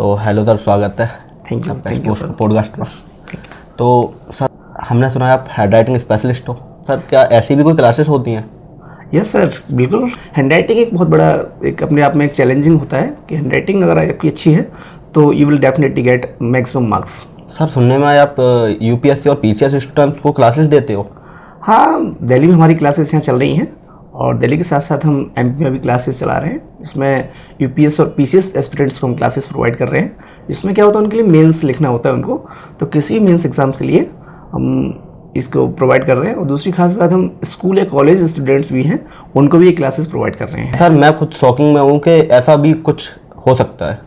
तो hello sir, स्वागत है। Thank you sir. पॉडकास्ट में। तो सर, हमने सुना है आप हैंड राइटिंग स्पेशलिस्ट हो। सर, क्या ऐसी भी कोई क्लासेस होती हैं? यस सर, बिल्कुल। हैंड राइटिंग एक बहुत बड़ा, एक अपने आप में एक चैलेंजिंग होता है कि हैंड राइटिंग अगर आपकी अच्छी है तो you will definitely get maximum marks. Sir, सुनने में आया आप यूपीएससी और पीसीएस स्टूडेंट्स को क्लासेस देते हो। हाँ, दिल्ली में हमारी क्लासेस यहाँ चल रही हैं और दिल्ली के साथ साथ हम एमपी में भी क्लासेस चला रहे हैं। इसमें यूपीएस और पीसीएस एस्पिरेंट्स को हम क्लासेस प्रोवाइड कर रहे हैं, जिसमें क्या होता है उनके लिए मेंस लिखना होता है उनको, तो किसी मेंस एग्जाम्स के लिए हम इसको प्रोवाइड कर रहे हैं। और दूसरी खास बात, हम स्कूल या कॉलेज स्टूडेंट्स भी हैं, उनको भी ये क्लासेस प्रोवाइड कर रहे हैं। सर, मैं खुद शॉकिंग में हूँ कि ऐसा भी कुछ हो सकता है।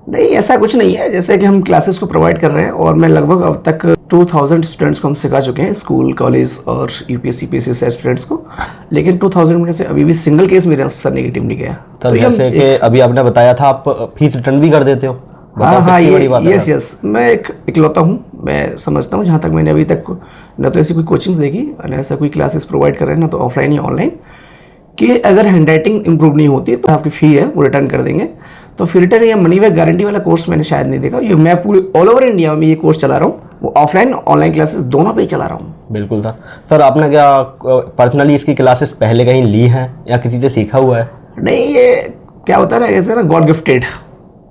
नहीं, ऐसा कुछ नहीं है। जैसे कि हम क्लासेस को प्रोवाइड कर रहे हैं और मैं लगभग अब तक 2000 स्टूडेंट्स को हम सिखा चुके हैं, स्कूल, कॉलेज और यूपीएससी पीसीएस स्टूडेंट्स को। लेकिन 2000 में से अभी भी सिंगल केस मेरे सर नेगेटिव नहीं गया। तो जैसे कि अभी आपने बताया था आप फीस रिटर्न भी कर देते हो। हाँ, यस, मैं एक इकलौता हूँ। मैं समझता हूँ, जहाँ तक मैंने अभी तक न तो ऐसी कोई कोचिंग्स देखी और ऐसा कोई क्लासेस प्रोवाइड कर रहे हैं, ना तो ऑफलाइन या ऑनलाइन, कि अगर हैंड राइटिंग इंप्रूव नहीं होती तो आपकी फ़ी है वो रिटर्न कर देंगे। तो फिर रिटर्न या मनी बैक गारंटी वाला कोर्स मैंने शायद नहीं देखा। ये मैं पूरे ऑल ओवर इंडिया में ये कोर्स चला रहा हूँ, वो ऑफलाइन ऑनलाइन क्लासेस दोनों पे ही चला रहा हूँ। बिल्कुल सर। सर, आपने क्या पर्सनली इसकी क्लासेस पहले कहीं ली हैं या किसी से सीखा हुआ है? नहीं, ये क्या होता है ना, जैसे ना गॉड गिफ्टेड।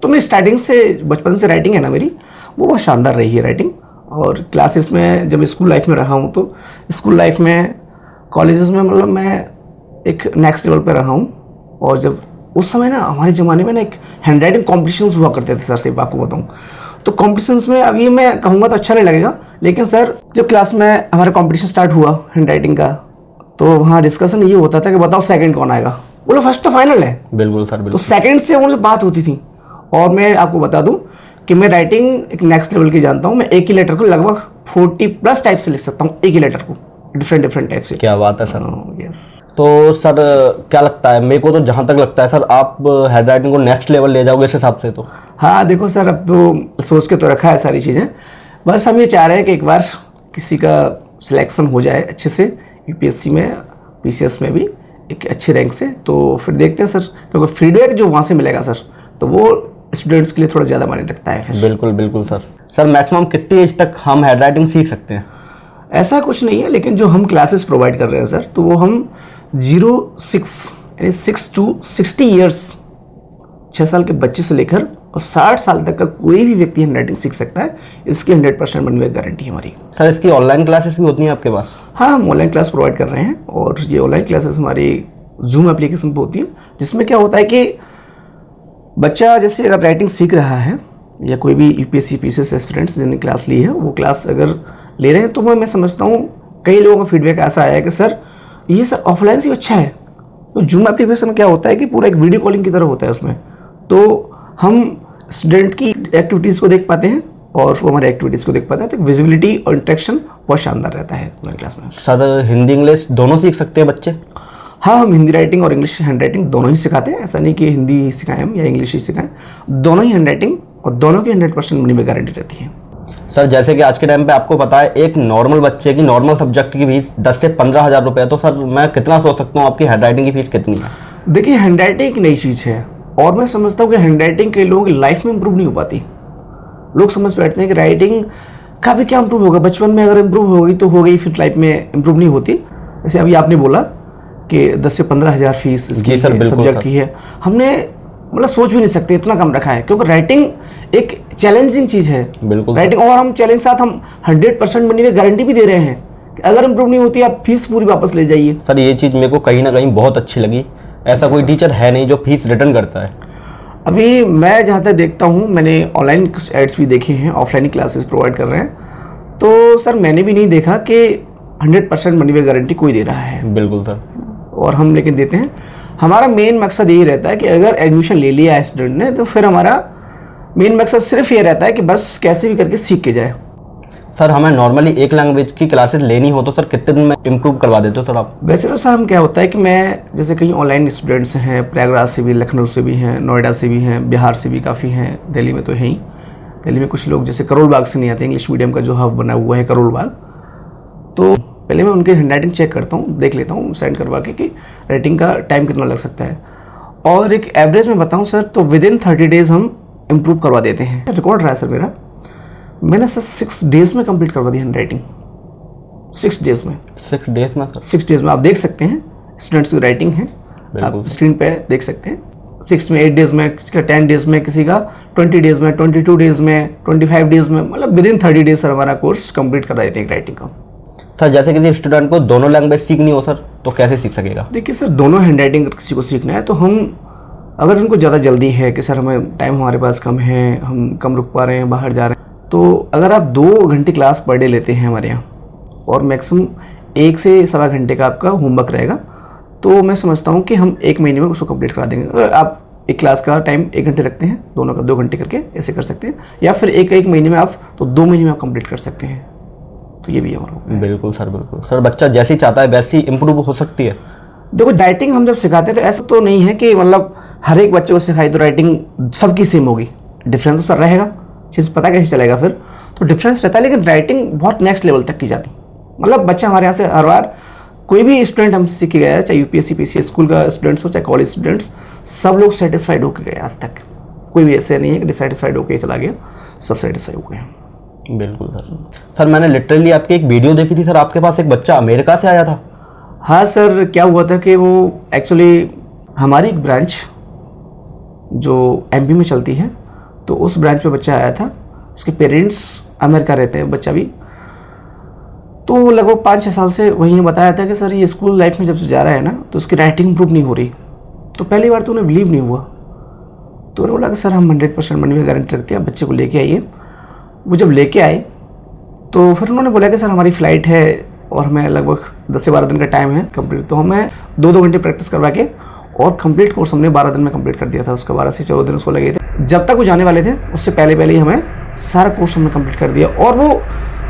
तो मैं स्टार्टिंग से, बचपन से राइटिंग है ना मेरी, वो बहुत शानदार रही है राइटिंग। और क्लासेस में जब स्कूल लाइफ में रहा हूँ तो स्कूल लाइफ में, कॉलेजेस में, मतलब मैं एक नेक्स्ट लेवल पे रहा हूँ। और जब उस समय ना हमारे ज़माने में ना एक हैंड राइटिंग कॉम्पिटिशन्स हुआ करते थे सर, सिर्फ आपको बताऊँ तो कॉम्पिटिशन्स में, अभी मैं कहूँगा तो अच्छा नहीं लगेगा, लेकिन सर जब क्लास में हमारा कॉम्पिटिशन स्टार्ट हुआ हैंड राइटिंग का, तो वहाँ डिस्कशन ये होता था कि बताओ सेकंड कौन आएगा। बोलो फर्स्ट तो फाइनल है। बिल्कुल सर, बिल्कुल। तो सेकंड से उनसे बात होती थी। और मैं आपको बता दूं कि मैं राइटिंग एक नेक्स्ट लेवल की जानता हूं। मैं एक ही लेटर को लगभग 40+ टाइप से लिख सकता हूं, एक ही लेटर को डिफरेंट टाइप से। क्या बात है सर। यस। तो सर, क्या लगता है मेरे को, तो जहाँ तक लगता है सर, आप हैंड राइटिंग को नेक्स्ट लेवल ले जाओगे इस हिसाब से। तो हाँ, देखो सर, अब तो सोच के तो रखा है सारी चीज़ें। बस हम ये चाह रहे हैं कि एक बार किसी का सिलेक्शन हो जाए अच्छे से, यूपीएससी में, पीसीएस में भी एक अच्छे रैंक से, तो फिर देखते हैं सर। क्योंकि फीडबैक जो वहाँ से मिलेगा सर, तो वो स्टूडेंट्स के लिए थोड़ा ज़्यादा मायने रखता है। बिल्कुल बिल्कुल सर। सर, मैक्सिमम कितनी एज तक हम हैंड राइटिंग सीख सकते हैं? ऐसा कुछ नहीं है, लेकिन जो हम क्लासेस प्रोवाइड कर रहे हैं सर, तो वो हम 6 to 60 ईयर्स, 6 साल के बच्चे से लेकर और 60 साल तक का कोई भी व्यक्ति हैंड राइटिंग सीख सकता है। इसकी 100% मनी बैक गारंटी है हमारी। सर, इसकी ऑनलाइन क्लासेस भी होती हैं आपके पास? हाँ, हम ऑनलाइन क्लास प्रोवाइड कर रहे हैं और ये ऑनलाइन क्लासेस हमारी जूम एप्लीकेशन पर होती है, जिसमें क्या होता है कि बच्चा जैसे अगर राइटिंग सीख रहा है, या कोई भी यूपीएससी पीसीएस एस्पिरेंट्स जिन्होंने क्लास ली है, वो क्लास अगर ले रहे हैं, तो मैं समझता हूँ कई लोगों का फीडबैक ऐसा आया है कि सर ये सर ऑफलाइन से अच्छा है। तो जूम एप्लीकेशन क्या होता है कि पूरा एक वीडियो कॉलिंग की तरह होता है उसमें, तो हम स्टूडेंट की एक्टिविटीज़ को देख पाते हैं और वो हमारे एक्टिविटीज़ को देख पाते हैं। तो विजिबिलिटी और इंटरेक्शन बहुत शानदार रहता है हमारी क्लास में। सर, हिंदी इंग्लिश दोनों सीख सकते हैं बच्चे? हाँ, हम हिंदी राइटिंग और इंग्लिश हैंड राइटिंग दोनों ही सिखाते हैं। ऐसा नहीं कि हिंदी ही सिखाएं हम या इंग्लिश ही सिखाएं, दोनों ही हैंड राइटिंग और दोनों की 100% मनी बैक गारंटी रहती है। सर, जैसे कि आज के टाइम पे आपको पता है, एक नॉर्मल बच्चे की नॉर्मल सब्जेक्ट की फीस 10 से 15 हज़ार रुपये है। तो सर, मैं कितना सोच सकता हूँ आपकी हैंड राइटिंग की फीस कितनी है? देखिए, हैंड राइटिंग एक नई चीज़ है और मैं समझता हूँ कि हैंड राइटिंग कई लोगों की लाइफ में इंप्रूव नहीं हो पाती। लोग समझ बैठते हैं कि राइटिंग का भी क्या इंप्रूव होगा, बचपन में अगर इंप्रूव होगी तो हो गई, फिर लाइफ में इंप्रूव नहीं होती। जैसे अभी आपने बोला कि 10 से 15 हज़ार फीस इसकी सब्जेक्ट की है, हमने मतलब सोच भी नहीं सकते इतना कम रखा है, क्योंकि राइटिंग एक चैलेंजिंग चीज़ है। बिल्कुल राइटिंग, और हम चैलेंज साथ हम 100% मनी बैक गारंटी भी दे रहे हैं कि अगर इंप्रूव नहीं होती आप फीस पूरी वापस ले जाइए। सर, ये चीज़ मेरे को कहीं ना कहीं बहुत अच्छी लगी। ऐसा कोई टीचर है नहीं जो फीस रिटर्न करता है। अभी मैं जहाँ तक देखता हूँ, मैंने ऑनलाइन कुछ एड्स भी देखे हैं, ऑफलाइन क्लासेस प्रोवाइड कर रहे हैं, तो सर मैंने भी नहीं देखा कि 100% मनी बैक गारंटी कोई दे रहा है। बिल्कुल सर। और हम लेकिन देते हैं। हमारा मेन मकसद यही रहता है कि अगर एडमिशन ले लिया है स्टूडेंट ने, तो फिर हमारा मेन मकसद सिर्फ ये रहता है कि बस कैसे भी करके सीख के जाए। सर, हमें नॉर्मली एक लैंग्वेज की क्लासेस लेनी हो तो सर कितने दिन में इम्प्रूव करवा देते हो सर आप? वैसे तो सर हम क्या होता है कि मैं जैसे कहीं ऑनलाइन स्टूडेंट्स हैं, प्रयागराज से भी, लखनऊ से भी हैं, नोएडा से भी हैं, बिहार से भी काफ़ी हैं, दिल्ली में तो है ही। दिल्ली में कुछ लोग जैसे करोल बाग से नहीं आते, इंग्लिश मीडियम का जो हब बना हुआ है करोल बाग, तो पहले मैं उनकी हैंड राइटिंग चेक करता हूँ, देख लेता हूँ सेंड करवा के कि राइटिंग का टाइम कितना लग सकता है। और एक एवरेज में बताऊँ सर, तो विदिन 30 डेज़ हम इम्प्रूव करवा देते हैं। रिकॉर्ड रहा है सर मेरा, मैंने सर 6 डेज में कंप्लीट करवा दी हैंड राइटिंग। 6 डेज में। 6 डेज में सर? 6 डेज में आप देख सकते हैं, स्टूडेंट्स की राइटिंग है, आप स्क्रीन पे देख सकते हैं। 6 में 8 डेज में, किसी का 10 डेज में, किसी का 20 डेज में, 22 डेज में, 25 डेज में, मतलब विद इन 30 डेज सर हमारा कोर्स कंप्लीट कर रहे थे राइटिंग का। सर जैसे किसी स्टूडेंट को दोनों लैंग्वेज सीखनी हो सर, तो कैसे सीख सकेगा? देखिए सर, दोनों हैंड राइटिंग किसी को सीखना है तो हम, अगर उनको ज़्यादा जल्दी है कि सर हमें टाइम हमारे पास कम है, हम कम रुक पा रहे हैं, बाहर जा रहे हैं, तो अगर आप 2 घंटे क्लास पर डे लेते हैं हमारे यहाँ और मैक्सिमम 1 से सवा घंटे का आपका होमवर्क रहेगा, तो मैं समझता हूँ कि हम 1 महीने में उसको कंप्लीट करा देंगे। अगर आप एक क्लास का टाइम 1 घंटे रखते हैं, दोनों का 2 घंटे करके ऐसे कर सकते हैं, या फिर एक महीने में आप तो 2 महीने में आप कंप्लीट कर सकते हैं, तो ये भी हमारा। बिल्कुल सर, बिल्कुल सर। बच्चा जैसी चाहता है वैसी इंप्रूव हो सकती है। देखो राइटिंग हम जब सिखाते हैं तो ऐसा तो नहीं है कि मतलब हर एक बच्चे को सिखाई तो राइटिंग सबकी सेम होगी, डिफरेंस तो सर रहेगा, चीज़ पता कैसे चलेगा फिर, तो डिफरेंस रहता है, लेकिन राइटिंग बहुत नेक्स्ट लेवल तक की जाती है। मतलब बच्चा हमारे यहाँ से हर बार कोई भी स्टूडेंट हमसे सीख के गया है, चाहे यूपीएससी पीसीएस स्कूल का स्टूडेंट्स हो चाहे कॉलेज स्टूडेंट्स, सब लोग सेटिस्फाइड होकर गए आज तक। कोई भी ऐसे नहीं है कि डिससेटिस्फाइड होकर चला गया, सब सेटिस्फाइड हो गए। बिल्कुल सर। मैंने लिटरली आपकी एक वीडियो देखी थी सर, आपके पास एक बच्चा अमेरिका से आया था। हाँ सर, क्या हुआ था कि वो एक्चुअली हमारी एक ब्रांच जो एमपी में चलती है, तो उस ब्रांच पे बच्चा आया था, इसके पेरेंट्स अमेरिका रहते हैं, बच्चा भी, तो लगभग 5-6 साल से वहीं बताया था कि सर ये स्कूल लाइफ में जब से जा रहा है ना, तो उसकी राइटिंग इम्प्रूव नहीं हो रही। तो पहली बार तो उन्हें बिलीव नहीं हुआ, तो उन्होंने बोला कि सर हम 100% मनी में गारंटी रखते हैं, बच्चे को लेके आइए। वो जब लेके आए तो फिर उन्होंने बोला कि सर हमारी फ़्लाइट है और हमें लगभग 10 से 12 दिन का टाइम है कंप्लीट, तो हमें 2-2 घंटे प्रैक्टिस करवा के और कंप्लीट कोर्स हमने 12 दिन में कंप्लीट कर दिया था। उसका 12 से 14 दिन उसको लगे थे। जब तक वो जाने वाले थे उससे पहले ही हमें सारा कोर्स हमने कंप्लीट कर दिया। और वो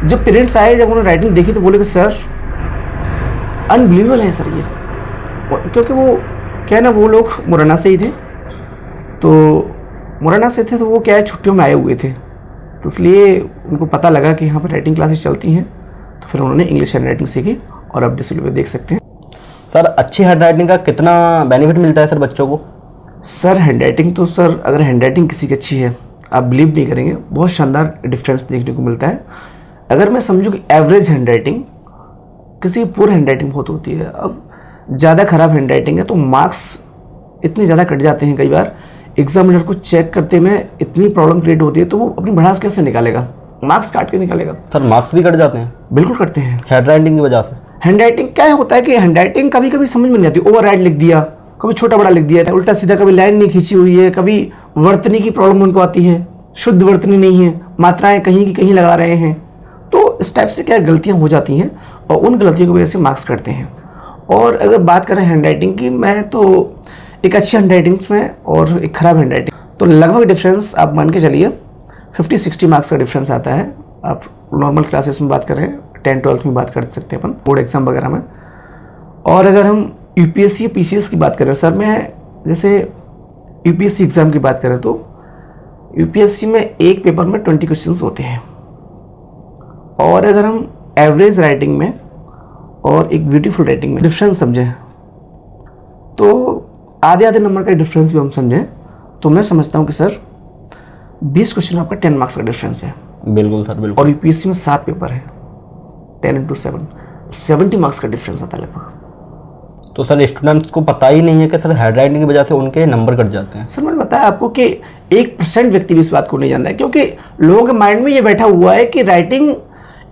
जब पेरेंट्स आए, जब उन्होंने राइटिंग देखी तो बोले कि सर अनबिलीवेबल है सर ये, क्योंकि वो क्या है ना, वो लोग मुरैना से ही थे, तो मुरैना से थे तो वो क्या है छुट्टियों में आए हुए थे, तो इसलिए उनको पता लगा कि यहाँ पर राइटिंग क्लासेस चलती हैं, तो फिर उन्होंने इंग्लिश हैंड राइटिंग सीखी और अब डिस्प्ले पे देख सकते हैं। सर अच्छी हैंड राइटिंग का कितना बेनिफिट मिलता है सर बच्चों को? सर हैंड राइटिंग तो सर, अगर हैंड राइटिंग किसी की अच्छी है, आप बिलीव नहीं करेंगे, बहुत शानदार डिफरेंस देखने को मिलता है। अगर मैं समझूँ कि एवरेज हैंड राइटिंग, किसी की पुअर हैंड राइटिंग बहुत होती है, अब ज़्यादा ख़राब हैंड राइटिंग है तो मार्क्स इतने ज़्यादा कट जाते हैं, कई बार एग्जामिनर को चेक करते में इतनी प्रॉब्लम क्रिएट होती है, तो वो अपनी भड़ास कैसे निकालेगा, मार्क्स काट के निकालेगा। सर मार्क्स भी कट जाते हैं? बिल्कुल करते हैं, हैंड राइटिंग की वजह से। हैंड राइटिंग क्या होता है कि हैंड राइटिंग कभी कभी समझ में नहीं आती, ओवर राइट लिख दिया, कभी छोटा बड़ा लिख दिया, उल्टा सीधा, कभी लाइन नहीं खींची हुई है, कभी वर्तनी की प्रॉब्लम उनको आती है, शुद्ध वर्तनी नहीं है, मात्राएं कहीं की कहीं लगा रहे हैं, तो इस टाइप से क्या गलतियां हो जाती हैं और उन गलतियों की वजह से मार्क्स कटते हैं। और अगर बात करें हैंड राइटिंग की, मैं तो एक अच्छी हैंड राइटिंग्स में और एक ख़राब हैंड राइटिंग, तो लगभग डिफरेंस आप मान के चलिए 50-60 मार्क्स का डिफरेंस आता है। आप नॉर्मल क्लासेस में बात करें, 10-12 में बात कर सकते हैं अपन, बोर्ड एग्जाम वगैरह में। और अगर हम यूपीएससी या पीसीएस की बात करें, सर मैं जैसे यूपीएससी एग्ज़ाम की बात करें तो यूपीएससी में एक पेपर में 20 क्वेश्चंस होते हैं, और अगर हम एवरेज राइटिंग में और एक ब्यूटीफुल राइटिंग में डिफरेंस समझें, तो आधे नंबर का डिफरेंस भी हम समझें, तो मैं समझता हूँ कि सर 20 क्वेश्चन आपका 10 मार्क्स का डिफरेंस है। बिल्कुल सर, बिल्कुल। और यूपीएससी में 7 पेपर है, 10 × 7, 70 मार्क्स का डिफरेंस आता है लगभग। तो सर स्टूडेंट्स को पता ही नहीं है कि सर हैंड राइटिंग की वजह से उनके नंबर कट जाते हैं। सर मैंने बताया आपको कि 1% व्यक्ति भी इस बात को नहीं जान रहा है, क्योंकि लोगों के माइंड में ये बैठा हुआ है कि राइटिंग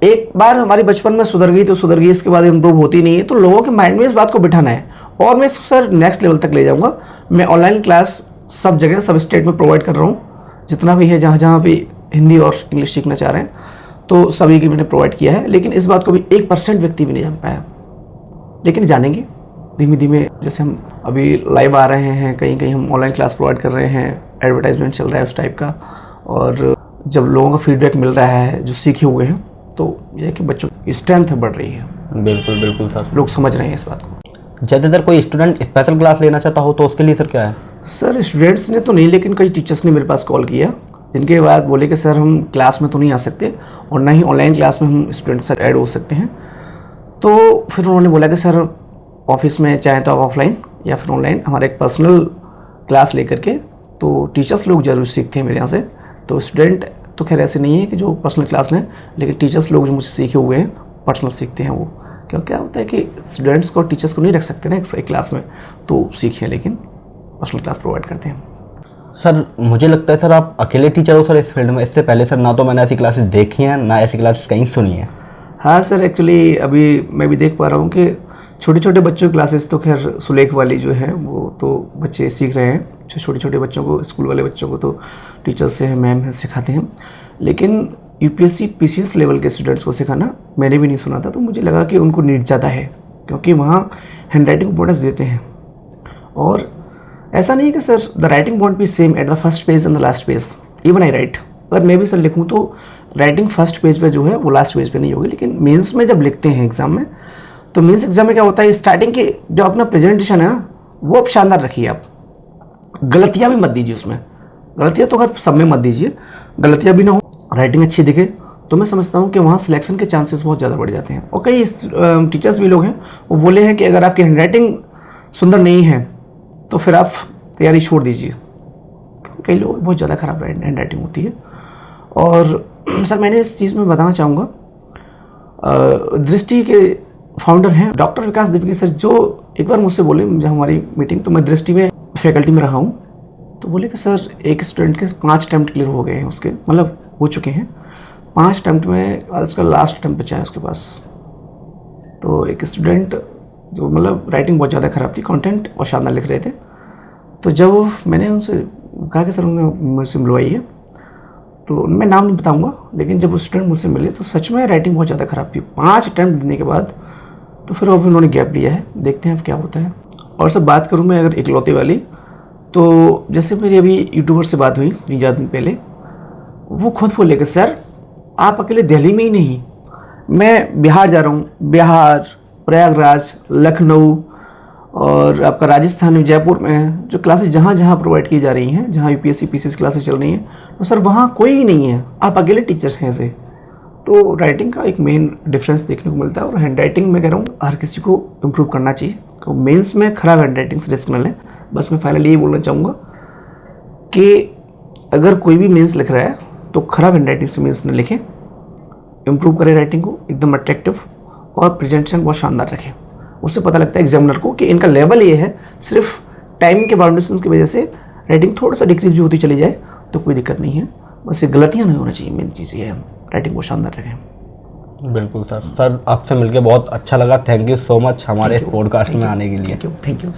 एक बार हमारी बचपन में सुधर गई तो सुधर गई, इसके बाद इम्प्रूव होती नहीं है, तो लोगों के माइंड में इस बात को बिठाना है। और मैं इसको सर नेक्स्ट लेवल तक ले जाऊँगा। मैं ऑनलाइन क्लास सब जगह, सब स्टेट में प्रोवाइड कर रहा हूँ, जितना भी है, जहाँ जहाँ भी हिंदी और इंग्लिश सीखना चाह रहे हैं, तो सभी की मैंने प्रोवाइड किया है। लेकिन इस बात को भी 1% व्यक्ति भी नहीं जान पाया, लेकिन जानेंगे धीमे धीमे। जैसे हम अभी लाइव आ रहे हैं, कहीं कहीं हम ऑनलाइन क्लास प्रोवाइड कर रहे हैं, एडवर्टाइजमेंट चल रहा है उस टाइप का, और जब लोगों का फीडबैक मिल रहा है जो सीखे हुए हैं, तो यह है कि बच्चों की स्ट्रेंथ बढ़ रही है। बिल्कुल बिल्कुल सर, लोग समझ रहे हैं इस बात को। जैसे सर कोई स्टूडेंट स्पेशल क्लास लेना चाहता हो तो उसके लिए सर क्या है? सर स्टूडेंट्स ने तो नहीं, लेकिन कई टीचर्स ने मेरे पास कॉल किया, जिनके बाद बोले कि सर हम क्लास में तो नहीं आ सकते और ना ही ऑनलाइन क्लास में हम स्टूडेंट के साथ ऐड हो सकते हैं। तो फिर उन्होंने बोला कि सर ऑफिस में चाहे तो आप ऑफलाइन या फिर ऑनलाइन हमारा एक पर्सनल क्लास लेकर के तो टीचर्स लोग ज़रूर सीखते हैं मेरे यहाँ से। तो स्टूडेंट तो खैर ऐसे नहीं है कि जो पर्सनल क्लास लें, लेकिन टीचर्स लोग जो मुझसे सीखे हुए हैं पर्सनल सीखते हैं वो। क्योंकि क्या होता है कि स्टूडेंट्स को टीचर्स को नहीं रख सकते ना एक क्लास में, तो सीखें, लेकिन पर्सनल क्लास प्रोवाइड करते हैं। सर मुझे लगता है सर आप अकेले टीचर हो सर इस फील्ड में। इससे पहले सर ना तो मैंने ऐसी क्लासेस देखी हैं, ना ऐसी क्लासेस कहीं सुनी है। हाँ सर, एक्चुअली अभी मैं भी देख पा रहा हूँ कि छोटे छोटे बच्चों की क्लासेस तो खैर सुलेख वाली जो है वो तो बच्चे सीख रहे हैं। जो छोटे छोटे बच्चों को, स्कूल वाले बच्चों को तो टीचर्स से हैं, मैम हैं, सिखाते हैं। लेकिन यूपीएससी पीसीएस लेवल के स्टूडेंट्स को सिखाना मैंने भी नहीं सुना था, तो मुझे लगा कि उनको नीड ज़्यादा है, क्योंकि वहाँ हैंड राइटिंग इंपॉर्टेंस देते हैं। और ऐसा नहीं है कि sir the writing want B same at the first page and the last page, even I right. अगर मैं भी सर लिखूँ तो राइटिंग फर्स्ट पेज पे जो है वो लास्ट पेज पे नहीं होगी। लेकिन मेंस में जब लिखते हैं एग्जाम में, तो मेंस एग्जाम में क्या होता है, स्टार्टिंग के जो अपना प्रेजेंटेशन है ना, वो आप शानदार रखिए। आप गलतियाँ भी मत दीजिए उसमें। गलतियाँ तो खैर सब में मत दीजिए, गलतियाँ भी ना हो, राइटिंग अच्छी दिखे, तो मैं समझता हूँ कि वहाँ सिलेक्शन के चांसेस बहुत ज़्यादा बढ़ जाते हैं। और कई टीचर्स भी लोग हैं वो बोले हैं कि अगर आपकी हैंड राइटिंग सुंदर नहीं है तो फिर आप तैयारी छोड़ दीजिए। कई लोग बहुत ज़्यादा ख़राब हैंड राइटिंग होती है। और सर मैंने इस चीज़ में बताना चाहूँगा, दृष्टि के फाउंडर हैं डॉक्टर विकास द्विवेदी सर, जो एक बार मुझसे बोले जब हमारी मीटिंग, तो मैं दृष्टि में फैकल्टी में रहा हूँ, तो बोले कि सर एक स्टूडेंट के 5 अटेम्प्ट क्लियर हो गए हैं, उसके मतलब हो चुके हैं 5 अटेम्प्ट में, उसका लास्ट अटेम्प्ट बचा है उसके पास। तो एक स्टूडेंट जो मतलब राइटिंग बहुत ज़्यादा ख़राब थी, कंटेंट और शानदार लिख रहे थे। तो जब मैंने उनसे कहा कि सर उन्होंने मुझसे मिलवाइए, तो मैं नाम नहीं बताऊंगा, लेकिन जब वो स्टूडेंट मुझसे मिले तो सच में राइटिंग बहुत ज़्यादा ख़राब थी। 5 अटेम्प्ट देने के बाद तो फिर अभी उन्होंने गैप लिया है, देखते हैं अब क्या होता है। और सब बात करूँ मैं अगर इकलौते वाली, तो जैसे मेरी अभी यूट्यूबर से बात हुई 3-4 दिन पहले, वो खुद बोले कि सर आप अकेले दिल्ली में ही नहीं, मैं बिहार जा रहा हूँ, बिहार, प्रयागराज, लखनऊ और आपका राजस्थान में, जयपुर में जो क्लासेस जहाँ जहाँ प्रोवाइड की जा रही हैं, जहाँ यूपीएससी पीसीएस क्लासेस चल रही हैं, तो सर वहाँ कोई ही नहीं है, आप अकेले टीचर हैं ऐसे। तो राइटिंग का एक मेन डिफरेंस देखने को मिलता है। और हैंड राइटिंग में कह रहा हूँ हर किसी को इम्प्रूव करना चाहिए, तो मेंस में खराब हैंड राइटिंग से रिस्क न लें। बस मैं फाइनली ये बोलना चाहूँगा कि अगर कोई भी मेंस लिख रहा है तो खराब हैंड राइटिंग से मेंस न लिखें, इम्प्रूव करें राइटिंग को, एकदम अट्रैक्टिव और प्रेजेंटेशन बहुत शानदार रखें। उससे पता लगता है एग्जामिनर को कि इनका लेवल ये है। सिर्फ टाइम के बाउंडेशंस की वजह से राइटिंग थोड़ा सा डिक्रीज भी होती चली जाए तो कोई दिक्कत नहीं है, बस ये गलतियाँ नहीं होना चाहिए। मेन चीज़ ये है राइटिंग बहुत शानदार रखें। बिल्कुल सर, आपसे मिलकर बहुत अच्छा लगा। थैंक यू सो मच हमारे इस पॉडकास्ट में आने के लिए। Thank you.